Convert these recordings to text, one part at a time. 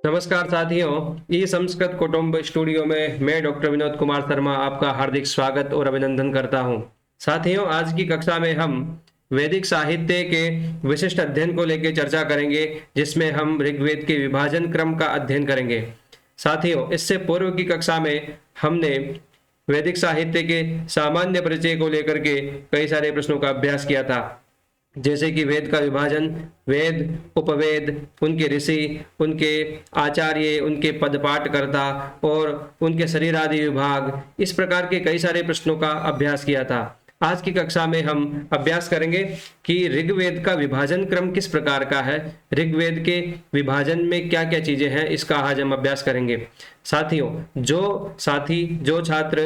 नमस्कार साथियों, ई संस्कृत कुटुंब स्टूडियो में मैं डॉक्टर विनोद कुमार शर्मा आपका हार्दिक स्वागत और अभिनंदन करता हूं। साथियों, आज की कक्षा में हम वैदिक साहित्य के विशिष्ट अध्ययन को लेकर चर्चा करेंगे, जिसमें हम ऋग्वेद के विभाजन क्रम का अध्ययन करेंगे। साथियों, इससे पूर्व की कक्षा में हमने वैदिक साहित्य के सामान्य परिचय को लेकर के कई सारे प्रश्नों का अभ्यास किया था, जैसे कि वेद का विभाजन, वेद, उपवेद, उनके ऋषि, उनके आचार्य, उनके पदपाठकर्ता और उनके शरीरादि विभाग, इस प्रकार के कई सारे प्रश्नों का अभ्यास किया था। आज की कक्षा में हम अभ्यास करेंगे कि ऋग्वेद का विभाजन क्रम किस प्रकार का है, ऋग्वेद के विभाजन में क्या क्या चीजें हैं, इसका आज हम अभ्यास करेंगे। साथियों, जो छात्र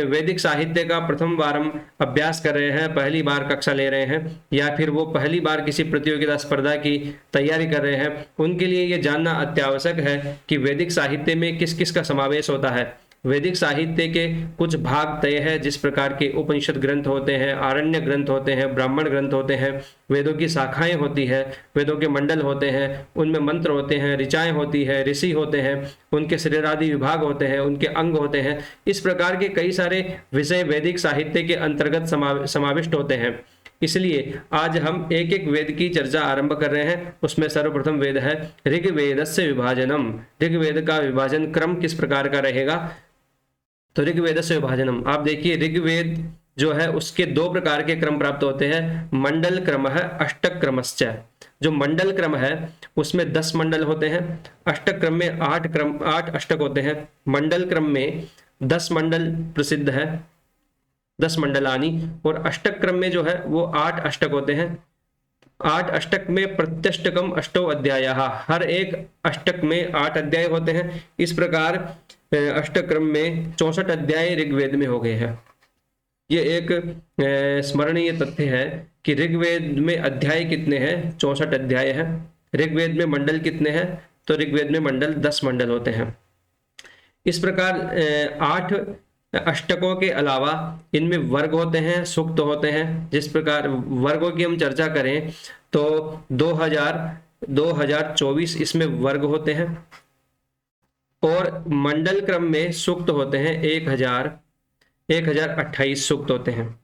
वैदिक साहित्य का प्रथम बार अभ्यास कर रहे हैं, पहली बार कक्षा ले रहे हैं, या फिर वो पहली बार किसी प्रतियोगिता स्पर्धा की तैयारी कर रहे हैं, उनके लिए ये जानना अत्यावश्यक है कि वैदिक साहित्य में किस किस का समावेश होता है। वैदिक साहित्य के कुछ भाग तय है, जिस प्रकार के उपनिषद ग्रंथ होते हैं, आरण्य ग्रंथ होते हैं, ब्राह्मण ग्रंथ होते हैं, वेदों की शाखाएं होती है, वेदों के मंडल होते हैं, उनमें मंत्र होते हैं, ऋचाएं होती है, ऋषि होते हैं, उनके शरीरादि विभाग होते हैं, उनके अंग होते हैं। इस प्रकार के कई सारे विषय वैदिक साहित्य के अंतर्गत समाविष्ट होते हैं। इसलिए आज हम एक एक वेद की चर्चा आरंभ कर रहे हैं। उसमें सर्वप्रथम वेद है ऋग्वेदस्य विभाजनम। ऋग्वेद का विभाजन क्रम किस प्रकार का रहेगा? तो ऋग्वेद से विभाजनम, आप देखिए ऋग्वेद जो है उसके दो प्रकार के क्रम प्राप्त होते हैं। मंडल क्रम है, अष्टक क्रमश्च। जो मंडल क्रम है उसमें 10 मंडल होते हैं, अष्टक क्रम में 8 अष्टक होते हैं। मंडल क्रम में 10 मंडल प्रसिद्ध है, 10 मंडलानी, और अष्टक क्रम में जो है वो 8 अष्टक होते हैं। 8 अष्टक में प्रत्यष्टकम अष्टो अध्याय, हर एक अष्टक में 8 अध्याय होते हैं। इस प्रकार अष्टक क्रम में 64 अध्याय ऋग्वेद में हो गए हैं। ये एक स्मरणीय तथ्य है कि ऋग्वेद में अध्याय कितने हैं? 64 अध्याय हैं। ऋग्वेद में मंडल कितने हैं? तो ऋग्वेद में मंडल 10 मंडल होते हैं। इस प्रकार 8 अष्टकों के अलावा इनमें वर्ग होते हैं, सूक्त होते हैं। जिस प्रकार वर्गों की हम चर्चा करें तो 2024 इसमें वर्ग होते हैं, और मंडल क्रम में सूक्त होते हैं 1028 सूक्त होते हैं।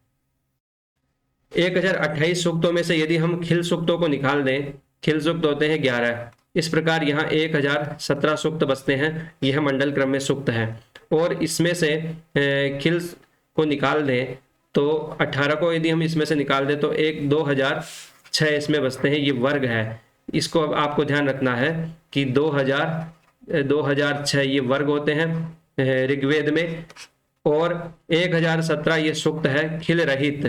1028 सूक्तों में से यदि हम खिल सूक्तों को निकाल दें, खिल सूक्त होते हैं 11। इस प्रकार यहाँ 1017 सूक्त बचते हैं। यह मंडल क्रम में सूक्त है। और इसमें से खिल को निकाल दें तो 18 को यदि हम इसमें से निकाल दें तो 2006 इसमें बचते हैं। ये वर्ग है। इसको आपको ध्यान रखना है कि 2006 ये वर्ग होते हैं ऋग्वेद में, और 1017 ये सूक्त है खिल रहित,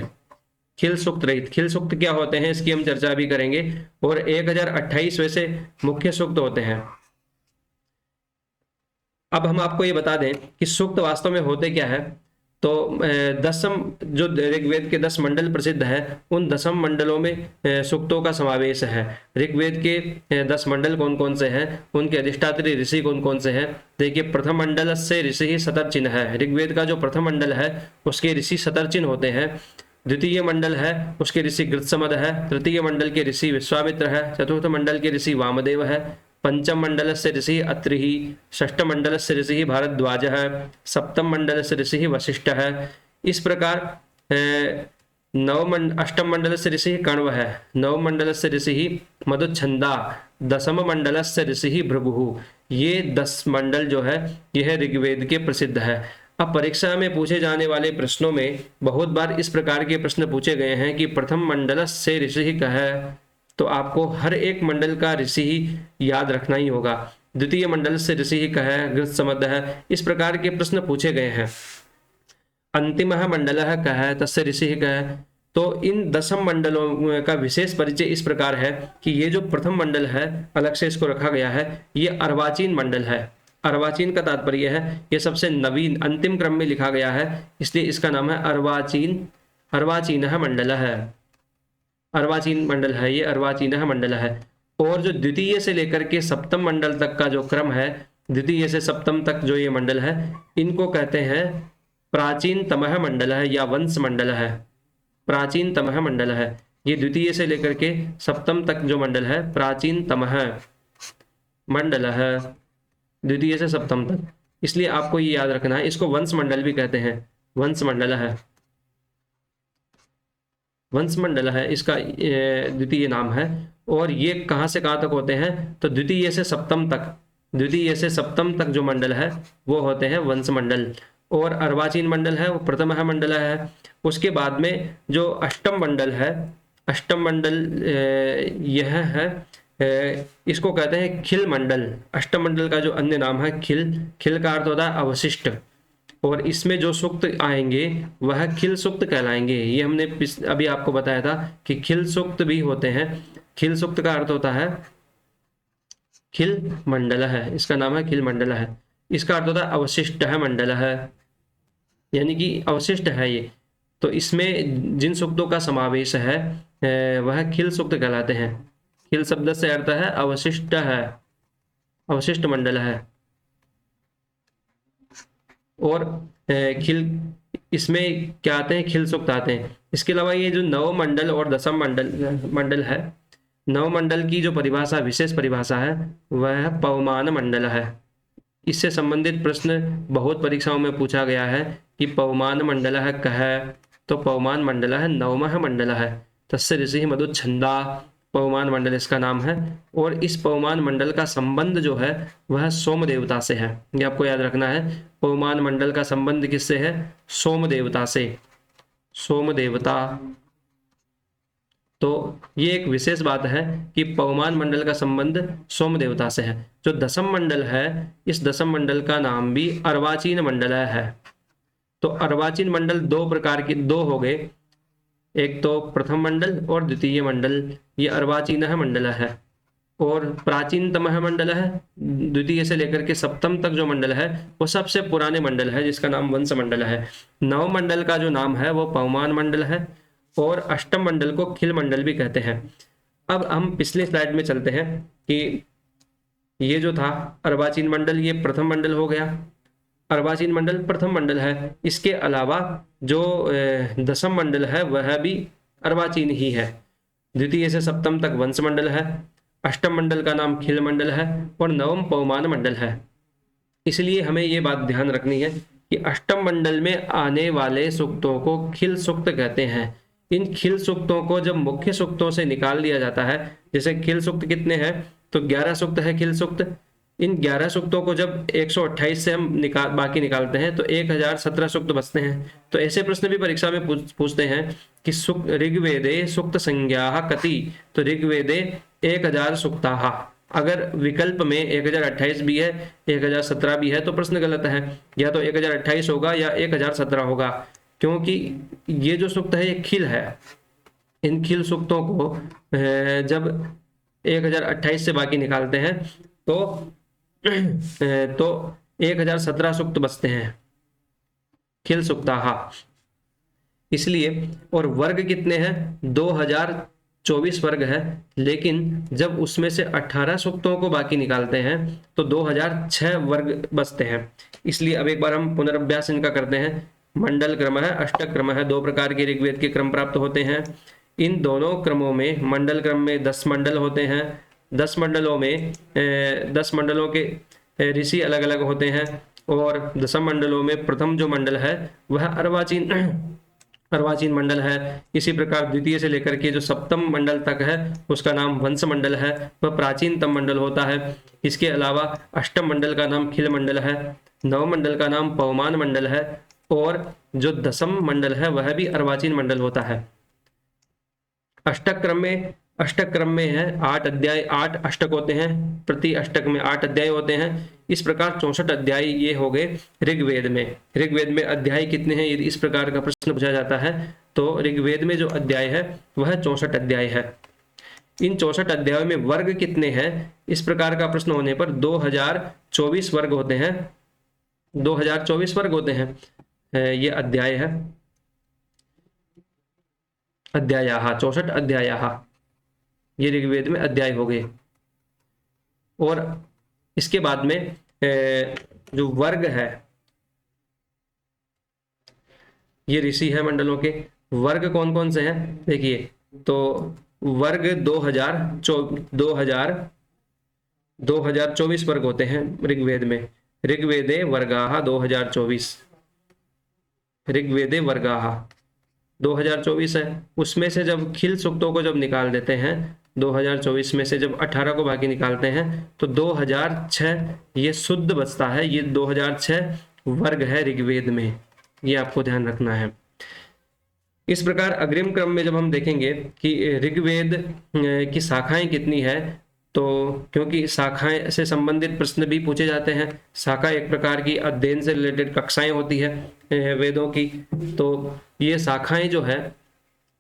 खिल सूक्त रहित। खिल सूक्त क्या होते हैं इसकी हम चर्चा भी करेंगे। और 1028 वैसे मुख्य सूक्त होते हैं। अब हम आपको ये बता दें कि सूक्त वास्तव में होते क्या है। तो 10 जो ऋग्वेद के 10 मंडल प्रसिद्ध है, उन 10 मंडलों में सूक्तों का समावेश है। ऋग्वेद के 10 मंडल कौन कौन से हैं, उनके अधिष्ठात्री ऋषि कौन कौन से हैं। देखिए, प्रथम मंडल से ऋषि ही शतर्चिन है। ऋग्वेद का जो प्रथम मंडल है उसके ऋषि शतर्चिन होते हैं। द्वितीय मंडल है उसके ऋषि गृत्समद है। तृतीय मंडल के ऋषि विश्वामित्र है। चतुर्थ मंडल के ऋषि वामदेव है। पंचम मंडल से ऋषि अत्रि, षष्ठ मंडल से ऋषि भारद्वाज है। सप्तम मंडल से ऋषि वशिष्ठ है। इस प्रकार अष्टम मंडल से ऋषि कण्व है। नवम मंडल से ऋषि मधुच्छंदा। दशम मंडल से ऋषि भृगु। ये 10 मंडल जो है यह ऋग्वेद के प्रसिद्ध है। अब परीक्षा में पूछे जाने वाले प्रश्नों में बहुत बार इस प्रकार के प्रश्न पूछे गए हैं कि प्रथम मंडल से ऋषि का है, तो आपको हर एक मंडल का ऋषि ही याद रखना ही होगा। द्वितीय मंडल से ऋषि ही का है, गृत्समद है। इस प्रकार के प्रश्न पूछे गए हैं। अंतिम मंडल है का है, तस्य ऋषि ही का है। तो इन 10 मंडलों का विशेष परिचय इस प्रकार है कि ये जो प्रथम मंडल है, अलग से इसको रखा गया है, ये अर्वाचीन मंडल है। अर्वाचीन का तात्पर्य है ये सबसे नवीन अंतिम क्रम में लिखा गया है, इसलिए इसका नाम है अर्वाचीन। अर्वाचीन मंडल है, अर्वाचीन मंडल है, ये अर्वाचीन मंडल है। और जो द्वितीय से लेकर के सप्तम मंडल तक का जो क्रम है, द्वितीय से सप्तम तक जो ये मंडल है, इनको कहते हैं प्राचीन तमह मंडल है या वंश मंडल है। प्राचीन तमह मंडल है। ये द्वितीय से लेकर के सप्तम तक जो मंडल है प्राचीन तमह मंडल है, द्वितीय से सप्तम तक। इसलिए आपको ये याद रखना है, इसको वंश मंडल भी कहते हैं, वंश मंडल है, वंश मंडल है इसका द्वितीय नाम है। और ये कहाँ से कहाँ तक होते हैं, तो द्वितीय से सप्तम तक, द्वितीय से सप्तम तक जो मंडल है वो होते हैं वंश मंडल। और अर्वाचीन मंडल है वो प्रथम मंडल है। उसके बाद में जो अष्टम मंडल है, अष्टम मंडल यह है, इसको कहते हैं खिल मंडल। अष्टम मंडल का जो अन्य नाम है खिल, खिल का अर्थ होता है अवशिष्ट। और इसमें जो सूक्त आएंगे वह खिल सूक्त कहलाएंगे। ये हमने अभी आपको बताया था कि खिल सूक्त भी होते हैं। खिल सूक्त का अर्थ होता है खिल मंडल है, इसका नाम है खिल मंडल है। इसका अर्थ होता है अवशिष्ट है मंडल है, यानी कि अवशिष्ट है ये। तो इसमें जिन सूक्तों का समावेश है वह खिल सूक्त कहलाते हैं। खिल शब्द से अर्थ है अवशिष्ट है, अवशिष्ट मंडल है। और खिल, इसमें क्या आते हैं, खिल सूक्त आते हैं। इसके अलावा ये जो नव मंडल और दशम मंडल है, नव मंडल की जो परिभाषा, विशेष परिभाषा है वह पवमान मंडल है। इससे संबंधित प्रश्न बहुत परीक्षाओं में पूछा गया है कि पवमान मंडल है कह, तो पवमान मंडल है नवमः मंडल है। तस्य ऋषि मधुच्छंदा, पवमान मंडल इसका नाम है। और इस पवमान मंडल का संबंध जो है वह सोम देवता से है, ये आपको याद रखना है। पवमान मंडल का संबंध किससे है, सोम देवता से, सोम देवता। तो ये एक विशेष बात है कि पवमान मंडल का संबंध सोम देवता से है। जो दशम मंडल है, इस दशम मंडल का नाम भी अर्वाचीन मंडल है। तो अर्वाचीन मंडल दो प्रकार के, दो हो गए, एक तो प्रथम मंडल और द्वितीय मंडल, ये अर्वाचीन मंडल है। और प्राचीनतम मंडल है, द्वितीय से लेकर के सप्तम तक जो मंडल है वो सबसे पुराने मंडल है, जिसका नाम वंश मंडल है। नव मंडल का जो नाम है वो पवमान मंडल है। और अष्टम मंडल को खिल मंडल भी कहते हैं। अब हम पिछले स्लाइड में चलते हैं कि ये जो था अर्वाचीन मंडल, ये प्रथम मंडल हो गया, अर्वाचीन मंडल प्रथम मंडल है। इसके अलावा जो दशम मंडल है वह भी अर्वाचीन ही है। द्वितीय से सप्तम तक वंश मंडल है, अष्टम मंडल का नाम खिल मंडल है और नवम पवमान मंडल है। इसलिए हमें ये बात ध्यान रखनी है कि अष्टम मंडल में आने वाले सूक्तों को खिल सूक्त कहते हैं। इन खिल सूक्तों को जब मुख्य सूक्तों से निकाल दिया जाता है, जैसे खिल सूक्त कितने हैं, तो 11 सूक्त है खिल सूक्त। इन 11 सूक्तों को जब 128 से हम बाकी निकालते हैं तो 1017 सूक्त बचते हैं। तो ऐसे प्रश्न भी परीक्षा में पूछते हैं कि ऋग्वेदे सूक्त संज्ञा कति, तो ऋग्वेदे 1000 सूक्ताः। अगर विकल्प में 1028 भी है, 1017 भी है तो प्रश्न गलत है, या तो 1028 होगा या 1017 होगा, क्योंकि ये जो सूक्त है ये खिल है। इन खिल सूक्तों को जब 1028 से बाकी निकालते हैं तो 1017 सूक्त बचते हैं खिल सूक्ताः। इसलिए, और वर्ग कितने हैं, 2024 वर्ग है, लेकिन जब उसमें से 18 सूक्तों को बाकी निकालते हैं तो 2006 वर्ग बचते हैं। इसलिए अब एक बार हम पुनर्अभ्यास इनका करते हैं। मंडल क्रम है, अष्टक क्रम है, 2 प्रकार के ऋग्वेद के क्रम प्राप्त होते हैं। इन दोनों क्रमों में मंडल क्रम में 10 मंडल होते हैं। 10 मंडलों में 10 मंडलों के ऋषि अलग अलग होते हैं। और दशम मंडलों में प्रथम जो मंडल है वह अर्वाचीन मंडल है। इसी प्रकार द्वितीय से लेकर के जो सप्तम मंडल तक है उसका नाम वंश मंडल है, वह प्राचीनतम मंडल होता है। इसके अलावा अष्टम मंडल का नाम खिल मंडल है, नव मंडल का नाम पवमान मंडल है, और जो दशम मंडल है वह भी अर्वाचीन मंडल होता है। अष्टक क्रम में है 8 अध्याय, 8 अष्टक होते हैं, प्रति अष्टक में 8 अध्याय होते हैं। इस प्रकार 64 अध्याय ये हो गए ऋग्वेद में। ऋग्वेद में अध्याय कितने हैं, यदि इस प्रकार का प्रश्न पूछा जाता है तो ऋग्वेद में जो अध्याय है वह 64 अध्याय है। इन 64 अध्यायों में वर्ग कितने हैं, इस प्रकार का प्रश्न होने पर 2024 वर्ग होते हैं, 2024 वर्ग होते हैं। ये अध्याय है, अध्यायाः 64 अध्यायाः, ये ऋग्वेद में अध्याय हो गए। और इसके बाद में जो वर्ग है, ये ऋषि है मंडलों के। वर्ग कौन कौन से हैं देखिए, तो वर्ग 2024 2024 वर्ग होते हैं ऋग्वेद में। ऋग्वेदे वर्गाः 2024, ऋग्वेदे वर्गाः 2024 है। उसमें से जब खिल सूक्तों को जब निकाल देते हैं, 2024 में से जब 18 को बाकी निकालते हैं तो 2006 ये शुद्ध बचता है। ये 2006 वर्ग है ऋग्वेद में, ये आपको ध्यान रखना है। इस प्रकार अग्रिम क्रम में जब हम देखेंगे कि ऋग्वेद की शाखाएं कितनी है, तो क्योंकि शाखाएं से संबंधित प्रश्न भी पूछे जाते हैं। शाखा एक प्रकार की अध्ययन से रिलेटेड कक्षाएं होती है वेदों की। तो ये शाखाएं जो है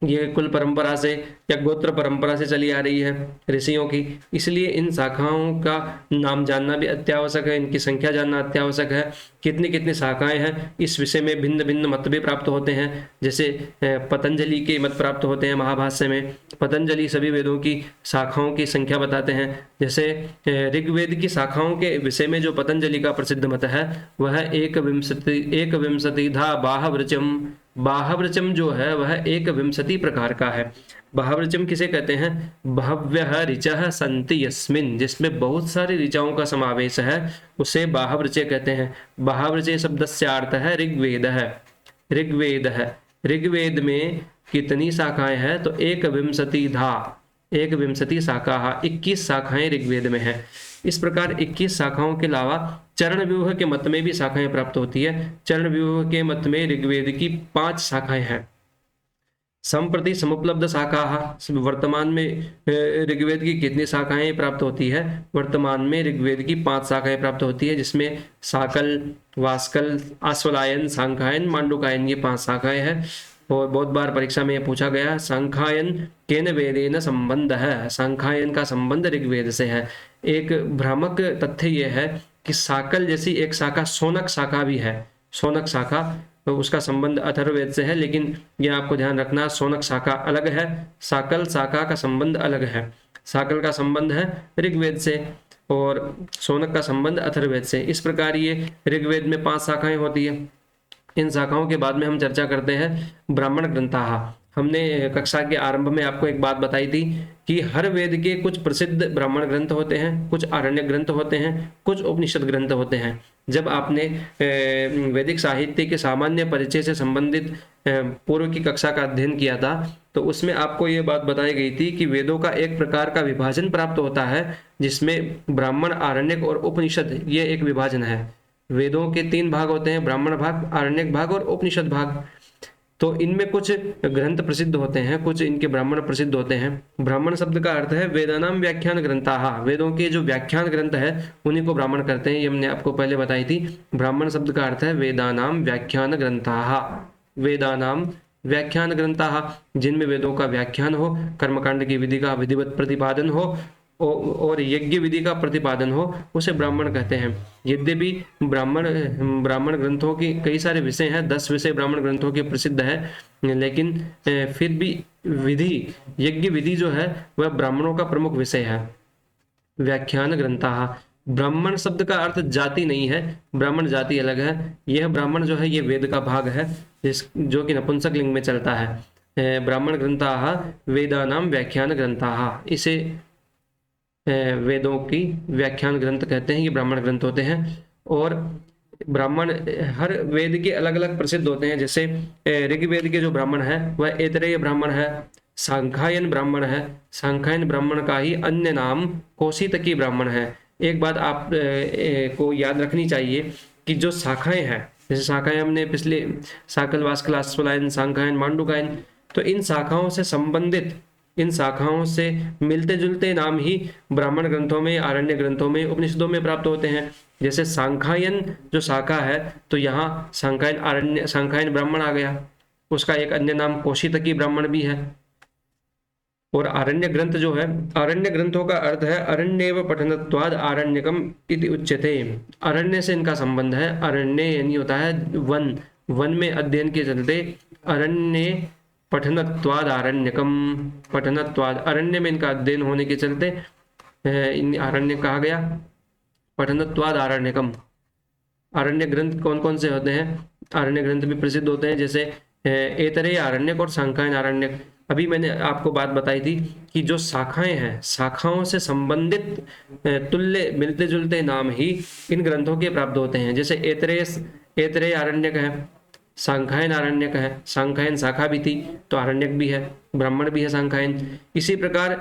ये कुल परंपरा से या गोत्र परंपरा से चली आ रही है ऋषियों की, इसलिए इन शाखाओं का नाम जानना भी अत्यावश्यक है, इनकी संख्या जानना अत्यावश्यक है। कितनी कितनी शाखाएं हैं इस विषय में भिन्न भिन्न मत भी प्राप्त होते हैं। जैसे पतंजलि के मत प्राप्त होते हैं महाभाष्य में। पतंजलि सभी वेदों की शाखाओं की संख्या बताते हैं। जैसे ऋग्वेद की शाखाओं के विषय में जो पतंजलि का प्रसिद्ध मत है वह एकविंशतिधा बाहवृचम। बाहवृचम जो है वह 21 प्रकार का है। बाहवृचम किसे कहते हैं? बहव्यः ऋचः सन्ति यस्मिन्, जिसमें बहुत सारी ऋचाओं का समावेश है, उसे बाहवृचे कहते हैं। बाहवृचे शब्द से अर्थ है ऋग्वेद है। ऋग्वेद है, ऋग्वेद में कितनी शाखाएं हैं? तो 21 शाखा, 21 शाखाएं ऋग्वेद में है। इस प्रकार 21 शाखाओं के अलावा चरण व्यूह के मत में भी शाखाएं प्राप्त होती है। चरण व्यूह के मत में ऋग्वेद की 5 शाखाएं हैं। संप्रति समुपलब्ध शाखा, वर्तमान में ऋग्वेद की कितनी शाखाएं प्राप्त होती है? वर्तमान में ऋग्वेद की 5 शाखाएं प्राप्त होती है, जिसमें साकल, वास्कल, आश्वलायन, सांख्यायन, मांडुकायन, ये 5 शाखाएं हैं। और बहुत बार परीक्षा में यह पूछा गया, सांख्यायन केन वेदेन संबंध है? सांख्यायन का संबंध ऋग्वेद से है। एक भ्रामक तथ्य यह है कि साकल जैसी एक शाखा शौनक शाखा भी है। शौनक शाखा तो उसका संबंध अथर्ववेद से है, लेकिन यह आपको ध्यान रखना, शौनक शाखा अलग है, साकल शाखा का संबंध अलग है। साकल का संबंध है ऋग्वेद से और शौनक का संबंध अथर्ववेद से। इस प्रकार ये ऋग्वेद में 5 शाखाएं होती है। इन शाखाओं के बाद में हम चर्चा करते हैं ब्राह्मण ग्रंथाः। हमने कक्षा के आरंभ में आपको एक बात बताई थी कि हर वेद के कुछ प्रसिद्ध ब्राह्मण ग्रंथ होते हैं, कुछ आरण्यक ग्रंथ होते हैं, कुछ उपनिषद ग्रंथ होते हैं। जब आपने वैदिक साहित्य के सामान्य परिचय से संबंधित पूर्व की कक्षा का अध्ययन किया था, तो उसमें आपको ये बात बताई गई थी कि वेदों का एक प्रकार का विभाजन प्राप्त होता है, जिसमें ब्राह्मण, आरण्यक और उपनिषद, ये एक विभाजन है। वेदों के 3 भाग होते हैं, ब्राह्मण भाग, आरण्यक भाग और उपनिषद भाग। तो इनमें कुछ ग्रंथ प्रसिद्ध होते हैं, कुछ इनके ब्राह्मण प्रसिद्ध होते हैं। ब्राह्मण शब्द का अर्थ है वेदानाम व्याख्यान ग्रंथाः। वेदों के जो व्याख्यान ग्रंथ है उन्हीं को ब्राह्मण करते हैं, ये हमने आपको पहले बताई थी। ब्राह्मण शब्द का अर्थ है वेदानाम व्याख्यान ग्रंथाः। वेदानाम व्याख्यान ग्रंथाः, जिनमें वेदों का व्याख्यान हो, कर्मकांड की विधि का विधिवत प्रतिपादन हो और यज्ञ विधि का प्रतिपादन हो, उसे ब्राह्मण कहते हैं। यद्यपि ब्राह्मण ग्रंथों की कई सारे विषय हैं, 10 विषय ब्राह्मण ग्रंथों के प्रसिद्ध है, लेकिन फिर भी विधि, यज्ञ विधि जो है वह ब्राह्मणों का प्रमुख विषय है। व्याख्यान ग्रंथाः, ब्राह्मण शब्द का अर्थ जाति नहीं है, ब्राह्मण जाति अलग है। यह ब्राह्मण जो है ये वेद का भाग है, जो कि नपुंसक लिंग में चलता है। ब्राह्मण ग्रंथाः वेदानाम व्याख्यान ग्रंथाः, इसे वेदों की व्याख्यान ग्रंथ कहते हैं। ये ब्राह्मण ग्रंथ होते हैं और ब्राह्मण हर वेद के अलग अलग प्रसिद्ध होते हैं। जैसे ऋग्वेद के जो ब्राह्मण है वह ऐतरेय ब्राह्मण है, सांख्यायन ब्राह्मण है, सांख्यायन ब्राह्मण का ही अन्य नाम कौशितकी ब्राह्मण है। एक बात आप को याद रखनी चाहिए कि जो शाखाएं हैं, जैसे शाखाएं हमने पिछले साकल, वास्कल, आश्वलायन, सांख्यायन, मांडुकायन, तो इन शाखाओं से संबंधित, इन शाखाओं से मिलते जुलते नाम ही ब्राह्मण ग्रंथों में, आरण्य ग्रंथों में, उपनिषदों में प्राप्त होते हैं। जैसे सांख्यायन जो शाखा है, तो यहाँ सांख्यायन ब्राह्मण आ गया, उसका एक अन्य नाम कौशितकी ब्राह्मण भी है। और आरण्य ग्रंथ जो है, आरण्य ग्रंथों का अर्थ है अरण्येव पठनत्वाद आरण्यकम इति उच्यते। अरण्य से इनका संबंध है। अरण्य यानी होता है वन, वन में अध्ययन के चलते अरण्य, पठनत्वाद आरण्यकम, पठनत्वाद अरण्य में इनका अध्ययन होने के चलते इन आरण्य कहा गया। पठनत्वाद आरण्यकम। आरण्य ग्रंथ कौन कौन से होते हैं? आरण्य ग्रंथ भी प्रसिद्ध होते हैं, जैसे ऐतरेय आरण्यक और सांख्यायन आरण्यक। अभी मैंने आपको बात बताई थी कि जो शाखाएं हैं, शाखाओं से संबंधित तुल्य मिलते जुलते नाम ही इन ग्रंथों के प्राप्त होते हैं। जैसे ऐतरेय आरण्यक है, सांख्यायन आरण्यक है, सांख्यायन शाखा भी थी तो आरण्यक भी है, ब्राह्मण भी है सांख्यायन। इसी प्रकार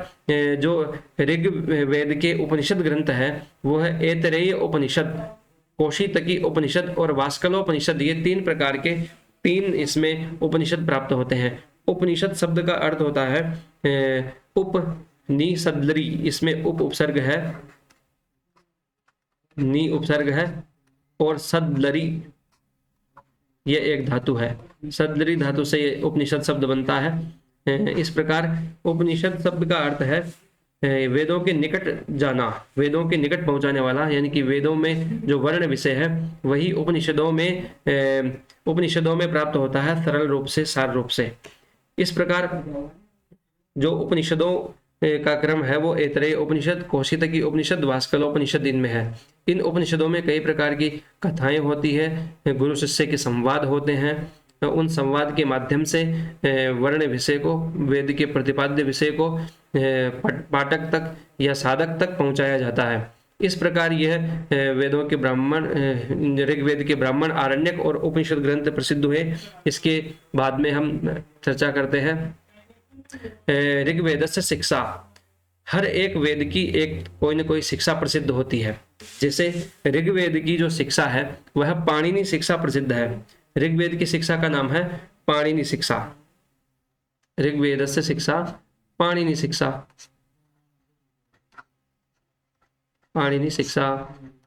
जो ऋग्वेद के उपनिषद ग्रंथ है वो है ऐतरेय उपनिषद, कौशितकी उपनिषद और वास्कलोपनिषद। ये 3 प्रकार के 3 इसमें उपनिषद प्राप्त होते हैं। उपनिषद शब्द का अर्थ होता है उपनिषद्लरी, इसमें उप उपसर्ग है, नी उपसर्ग है और सदलरी ये एक धातु है। सदलरी धातु से ये उपनिषद शब्द बनता है। इस प्रकार उपनिषद शब्द का अर्थ है वेदों के निकट जाना, वेदों के निकट पहुंचाने वाला, यानी कि वेदों में जो वर्ण विषय है वही उपनिषदों में प्राप्त होता है सरल रूप से, सार रूप से। इस प्रकार जो उपनिषदों का क्रम है वो ऐतरेय उपनिषद, कौशितकी उपनिषद, वास्कलोपनिषद इनमें है। इन उपनिषदों में कई प्रकार की कथाएं होती है, गुरु शिष्य के संवाद होते हैं। उन संवाद के माध्यम से वर्ण विषय को, वेद के प्रतिपाद्य विषय को पाठक तक या साधक तक पहुंचाया जाता है। इस प्रकार यह वेदों के ब्राह्मण, ऋग्वेद के ब्राह्मण, आरण्यक और उपनिषद ग्रंथ प्रसिद्ध हुए। इसके बाद में हम चर्चा करते हैं ऋग्वेद से शिक्षा। हर एक वेद की एक कोई न कोई शिक्षा प्रसिद्ध होती है। जैसे ऋग्वेद की जो शिक्षा है वह पाणिनि शिक्षा प्रसिद्ध है। ऋग्वेद की शिक्षा का नाम है पाणिनि शिक्षा। ऋग्वेद से शिक्षा, पाणिनि शिक्षा, पाणिनि शिक्षा।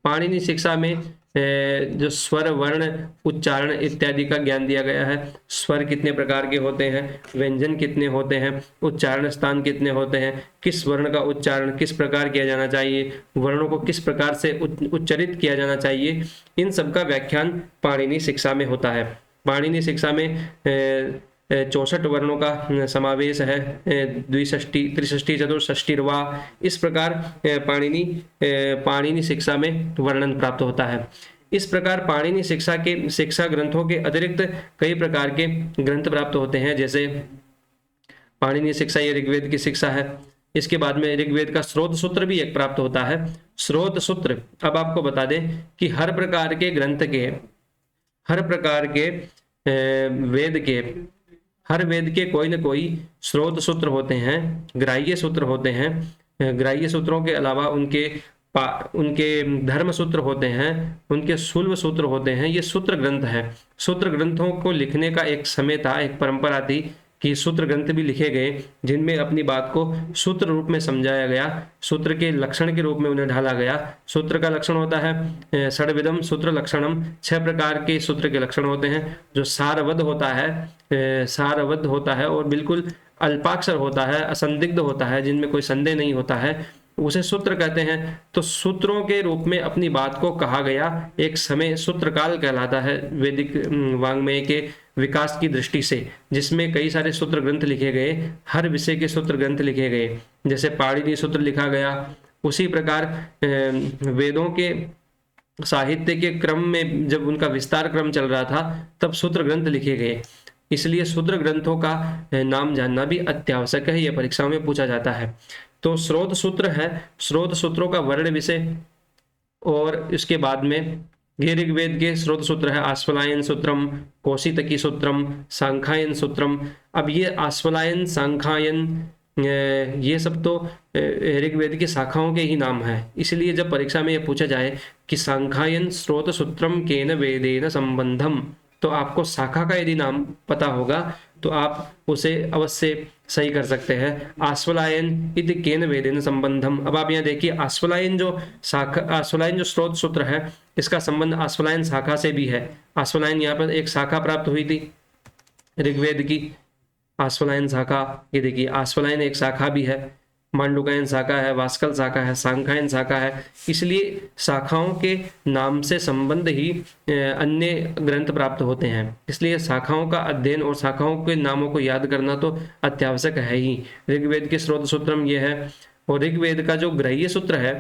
पाणिनि शिक्षा में जो स्वर, वर्ण, उच्चारण इत्यादि का ज्ञान दिया गया है। स्वर कितने प्रकार के होते हैं, व्यंजन कितने होते हैं, उच्चारण स्थान कितने होते हैं, किस वर्ण का उच्चारण किस प्रकार किया जाना चाहिए, वर्णों को किस प्रकार से उच्चरित किया जाना चाहिए, इन सब का व्याख्यान पाणिनि शिक्षा में होता है। पाणिनि शिक्षा में 64 वर्णों का समावेश है, द्विषष्टि, त्रिषष्टि, चतुर्षष्टिर्वा। इस प्रकार पाणिनि शिक्षा में वर्णन प्राप्त होता है। इस प्रकार पाणिनि शिक्षा ग्रंथों के अतिरिक्त कई प्रकार के ग्रंथ प्राप्त होते हैं। जैसे पाणिनि शिक्षा ये ऋग्वेद की शिक्षा है। इसके बाद में ऋग्वेद का स्रोत सूत्र भी एक प्राप्त होता है। स्रोत सूत्र, अब आपको बता दें कि हर प्रकार के ग्रंथ के, हर प्रकार के हर वेद के कोई न कोई स्रोत सूत्र होते हैं, ग्राह्य सूत्र होते हैं। ग्राह्य सूत्रों के अलावा उनके धर्म सूत्र होते हैं, उनके शुल्ब सूत्र होते हैं। ये सूत्र ग्रंथ है। सूत्र ग्रंथों को लिखने का एक समय था, एक परंपरा थी कि सूत्र ग्रंथ भी लिखे गए जिनमें अपनी बात को सूत्र रूप में समझाया गया, सूत्र के लक्षण के रूप में उन्हें ढाला गया। सूत्र का लक्षण होता है षड्विधम सूत्र लक्षणम, 6 प्रकार के सूत्र के लक्षण होते हैं। जो सारवद होता है और बिल्कुल अल्पाक्षर होता है, असंदिग्ध होता है, जिनमें कोई संदेह नहीं होता है, उसे सूत्र कहते हैं। तो सूत्रों के रूप में अपनी बात को कहा गया एक समय सूत्रकाल कहलाता है वैदिक वांग्मय के विकास की दृष्टि से, जिसमें कई सारे सूत्र ग्रंथ लिखे गए, हर विषय के सूत्र ग्रंथ लिखे गए। जैसे पाणिनि सूत्र लिखा गया, उसी प्रकार वेदों के साहित्य के क्रम में जब उनका विस्तार क्रम चल रहा था तब सूत्र ग्रंथ लिखे गए। इसलिए सूत्र ग्रंथों का नाम जानना भी अत्यावश्यक है, यह परीक्षाओं में पूछा जाता है। तो स्रोत सूत्र है, स्रोत सूत्रों का वर्ण विषय। और इसके बाद में ये ऋग्वेद के स्रोत सूत्र है आश्वलायन सूत्रम, कौशितकी सूत्रम, सांख्यायन सूत्रम। अब ये आश्वलायन, सांख्यायन, ये सब तो ऋग्वेद की शाखाओं के ही नाम है। इसलिए जब परीक्षा में ये पूछा जाए कि सांख्यायन स्रोत सूत्रम केन वेदेन संबंधम, तो आपको शाखा का यदि नाम पता होगा तो आप उसे अवश्य सही कर सकते हैं। आश्वलायन इति केन वेदेन संबंधम। अब आप यहाँ देखिए आश्वलायन जो स्रोत सूत्र है इसका संबंध आश्वलायन शाखा से भी है। आश्वलायन यहाँ पर एक शाखा प्राप्त हुई थी ऋग्वेद की, आश्वलायन शाखा। ये देखिए आश्वलायन एक शाखा भी है, मांडुकायन शाखा है, वास्कल शाखा है, सांख्यायन शाखा है। इसलिए शाखाओं के नाम से संबंध ही अन्य ग्रंथ प्राप्त होते हैं। इसलिए शाखाओं का अध्ययन और शाखाओं के नामों को याद करना तो अत्यावश्यक है ही। ऋग्वेद के स्रोत सूत्रम ये है। और ऋग्वेद का जो ग्राह्य सूत्र है,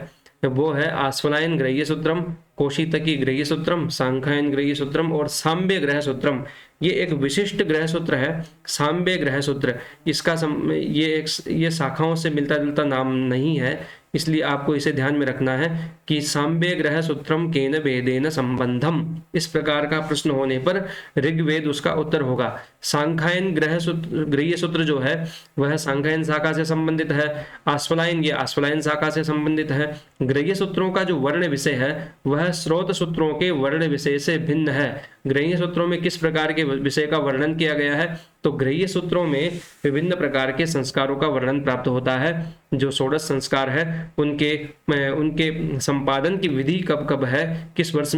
वो है आस्फलायन ग्रह्य सूत्रम, कोशितकी ग्रह्य सूत्रम, सांख्यायन ग्रह्य सूत्रम और सांबे ग्रह सूत्रम। ये एक विशिष्ट ग्रह सूत्र है, सांबे ग्रह सूत्र। इसका ये शाखाओं से मिलता जुलता नाम नहीं है, इसलिए आपको इसे ध्यान में रखना है कि सांबे ग्रह सूत्रम केन वेदेन संबंधम। इस प्रकार का प्रश्न होने पर ऋग्वेद उसका उत्तर होगा। सांख्यायन गृह्य सूत्र जो है वह सांख्यायन शाखा से संबंधित है। आस्फलायन, ये आस्फलायन शाखा से संबंधित है। गृह्य सूत्रों का जो वर्ण विषय है वह स्रोत सूत्रों के वर्ण विषय से भिन्न है। गृह्य सूत्रों में किस प्रकार के विषय का वर्णन किया गया है, तो गृह्य सूत्रों में विभिन्न प्रकार के संस्कारों का वर्णन प्राप्त होता है। जो षोडश संस्कार है उनके संपादन की विधि कब कब है, किस वर्ष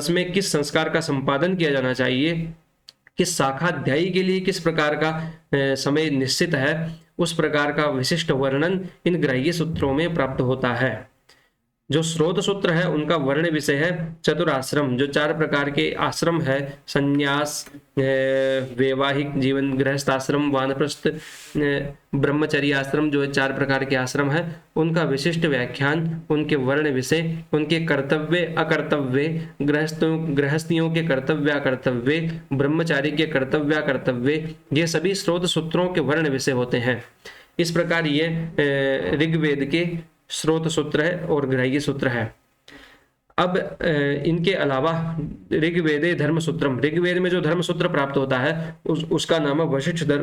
में किस संस्कार का संपादन किया जाना चाहिए, किस शाखाध्यायी के लिए किस प्रकार का समय निश्चित है, उस प्रकार का विशिष्ट वर्णन इन गृह्य सूत्रों में प्राप्त होता है। जो स्रोत सूत्र है उनका वर्ण विषय है चतुराश्रम। जो 4 प्रकार के आश्रम है, संन्यास, वैवाहिक जीवन, गृहस्थाश्रम, वानप्रस्थ, ब्रह्मचर्य आश्रम, जो 4 प्रकार के आश्रम है उनका विशिष्ट व्याख्यान, उनके वर्ण विषय, उनके कर्तव्य अकर्तव्य, गृहस्थियों के कर्तव्य अकर्तव्य, ब्रह्मचारी के कर्तव्य अकर्तव्य, ये सभी स्रोत सूत्रों के वर्ण विषय होते हैं। इस प्रकार ये ऋग्वेद के स्रोत सूत्र है और गृह्य सूत्र है। अब इनके अलावा ऋग्वेदे धर्म सूत्रम, ऋग्वेद में जो धर्म सूत्र प्राप्त होता है उसका नाम है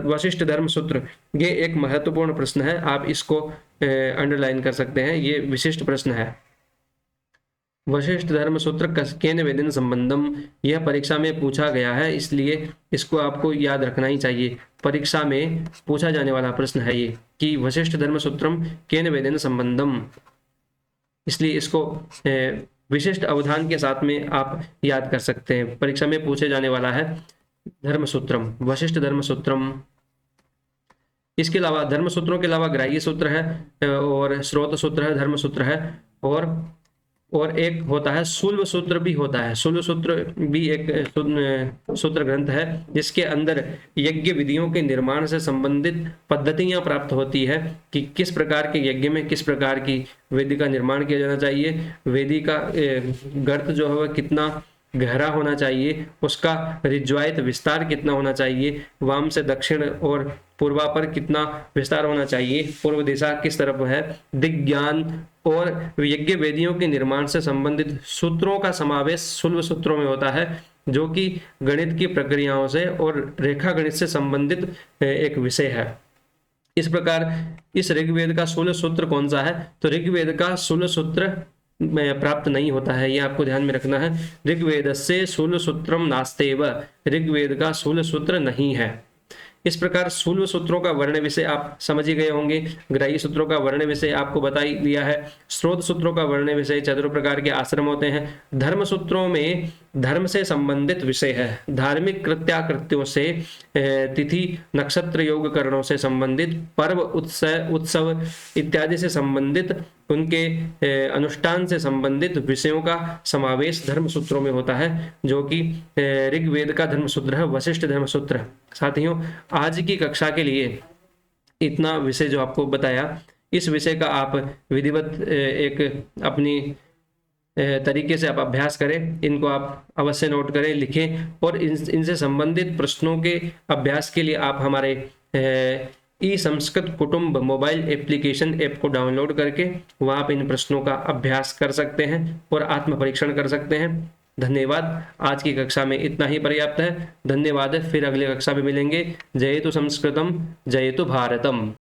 वशिष्ठ धर्म सूत्र। ये एक महत्वपूर्ण प्रश्न है, आप इसको अंडरलाइन कर सकते हैं, ये विशिष्ट प्रश्न है। वशिष्ठ धर्म सूत्र केन वेदेन संबंधम, यह परीक्षा में पूछा गया है, इसलिए इसको आपको याद रखना ही चाहिए। परीक्षा में पूछा जाने वाला प्रश्न है ये कि वशिष्ठ धर्म सूत्रम केन वेदेन संबंधम, इसलिए इसको विशिष्ट अवधान के साथ में आप याद कर सकते हैं। परीक्षा में पूछे जाने वाला है धर्म सूत्रम, वशिष्ठ धर्म सूत्रम। इसके अलावा धर्म सूत्रों के अलावा गृह्य सूत्र है और स्रोत सूत्र है, धर्म सूत्र है और एक होता है शुल्ब सूत्र भी होता है। शुल्ब सूत्र भी एक सूत्र ग्रंथ है जिसके अंदर यज्ञ विधियों के निर्माण से संबंधित पद्धतियां प्राप्त होती है कि किस प्रकार के यज्ञ में किस प्रकार की वेदी का निर्माण किया जाना चाहिए, वेदी का गर्त जो है वह कितना गहरा होना चाहिए, उसका ऋज्वायत विस्तार कितना होना चाहिए, वाम से दक्षिण और पूर्वा पर कितना विस्तार होना चाहिए, पूर्व दिशा किस तरफ है, दिग्ज्ञान और यज्ञ वेदियों के निर्माण से संबंधित सूत्रों का समावेश शुल्ब सूत्रों में होता है, जो कि गणित की प्रक्रियाओं से और रेखा गणित से संबंधित एक विषय है। इस प्रकार इस ऋग्वेद का शुल्ब सूत्र कौन सा है, तो ऋग्वेद का शुल्ब सूत्र प्राप्त नहीं होता है, ये आपको ध्यान में रखना है। ऋग्वेद से शुल्ब सूत्रम नास्तेव, ऋग्वेद का शुल्ब सूत्र नहीं है। इस प्रकार शुल्ब सूत्रों का वर्ण विषय आप समझ ही गए होंगे। गृह्य सूत्रों का वर्ण विषय आपको बता ही दिया है। स्रोत सूत्रों का वर्ण विषय 4 प्रकार के आश्रम होते हैं। धर्म सूत्रों में धर्म से संबंधित विषय है, धार्मिक कृत्याकृत्यों से, तिथि नक्षत्र योग करणों से संबंधित, पर्व उत्सव इत्यादि से संबंधित, उनके अनुष्ठान से संबंधित विषयों का समावेश धर्म सूत्रों में होता है, जो कि ऋग्वेद का धर्म सूत्र है, वशिष्ठ धर्म सूत्र। साथियों, आज की कक्षा के लिए इतना विषय जो आपको बताया, इस विषय का आप विधिवत एक अपनी तरीके से आप अभ्यास करें, इनको आप अवश्य नोट करें, लिखें और इनसे संबंधित प्रश्नों के अभ्यास के लिए आप हमारे ई संस्कृत कुटुंब मोबाइल एप्लीकेशन ऐप को डाउनलोड करके वहाँ आप इन प्रश्नों का अभ्यास कर सकते हैं और आत्म परीक्षण कर सकते हैं। धन्यवाद। आज की कक्षा में इतना ही पर्याप्त है। धन्यवाद। फिर अगली कक्षा में मिलेंगे। जयतु संस्कृतम, जयतु भारतम।